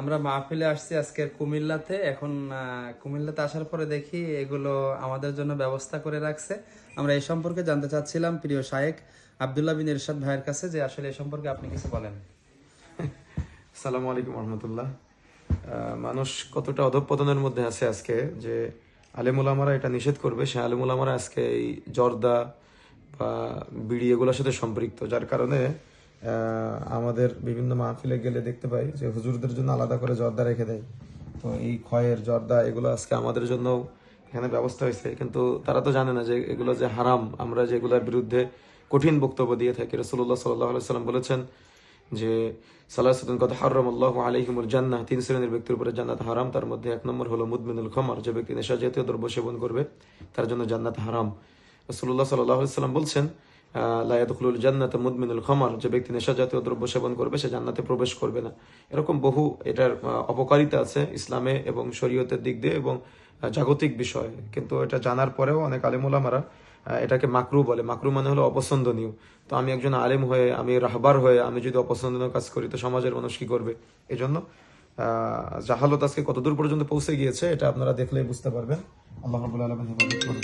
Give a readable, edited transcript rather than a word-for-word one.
আমরা মাহফিলে আসছি আজকে কুমিল্লাতে। এখন কুমিল্লাতে আসার পরে দেখি এগুলো আমাদের জন্য ব্যবস্থা করে রাখছে। আমরা এই সম্পর্কে জানতে চাচ্ছিলাম প্রিয় শায়েখ আব্দুল্লাহ বিন ইরশাদ ভাইয়ের কাছে, যে আসলে এই সম্পর্কে আপনি কিছু বলেন। আসসালামু আলাইকুম রহমতুল্লাহ। মানুষ কতটা অধঃপতনের মধ্যে আছে আজকে যে আলেমুলামারা এটা নিষেধ করবে, সে আলেমুলামারা আজকে এই জর্দা বা বিড়ি এগুলোর সাথে সম্পৃক্ত, যার কারণে আমাদের বিভিন্ন মাহফিলে গেলে দেখতে পাই যে হুজুরদের জন্য আলাদা করে জর্দা রেখে দেয়। তো এই খয়ের জর্দা এগুলো আজকে আমাদের জন্য এখানে ব্যবস্থা হয়েছে, কিন্তু তারা তো জানে না যে এগুলো যে হারাম। আমরা যেগুলোর বিরুদ্ধে কঠিন বক্তব্য দিয়ে থাকি। রাসূলুল্লাহ সাল্লাল্লাহু আলাইহি সাল্লাম বলেছেন যে সালাসাতুন কদ হারামাল্লাহু আলাইহিমুল জান্নাহ, তিন শ্রেণীর ব্যক্তির উপরে জান্নাত হারাম। তার মধ্যে এক নম্বর হলো মুদমিনুল খামর, যে ব্যক্তি নেশা জাতীয় দ্রব্য সেবন করবে তার জন্য জান্নাত হারাম। রাসূলুল্লাহ সাল্লাল্লাহু আলাইহি সাল্লাম বলছেন লা ইয়াদখুলুল জান্নাতা মুদমিনুল খামর, যে ব্যক্তি নেশা জাতীয় দ্রব্য সেবন করবে সে জান্নাতে প্রবেশ করবে না। এরকম বহু এটার অপকারিতা আছে ইসলামে এবং শরীয়তের দিক দিয়ে এবং জাগতিক বিষয়, কিন্তু এটা জানার পরেও অনেক আলেমুলামারা এটাকে মাকরু বলে। মাকরু মানে হলো অপছন্দনীয়। তো আমি একজন আলেম হয়ে, আমি রাহবার হয়ে আমি যদি অপছন্দনীয় কাজ করি তো সমাজের মানুষ কি করবে? এই জন্য জাহালত আজকে কতদূর পর্যন্ত পৌঁছে গিয়েছে এটা আপনারা দেখলেই বুঝতে পারবেন। আল্লাহ রাব্বুল আলামিন হেফাজত করুন।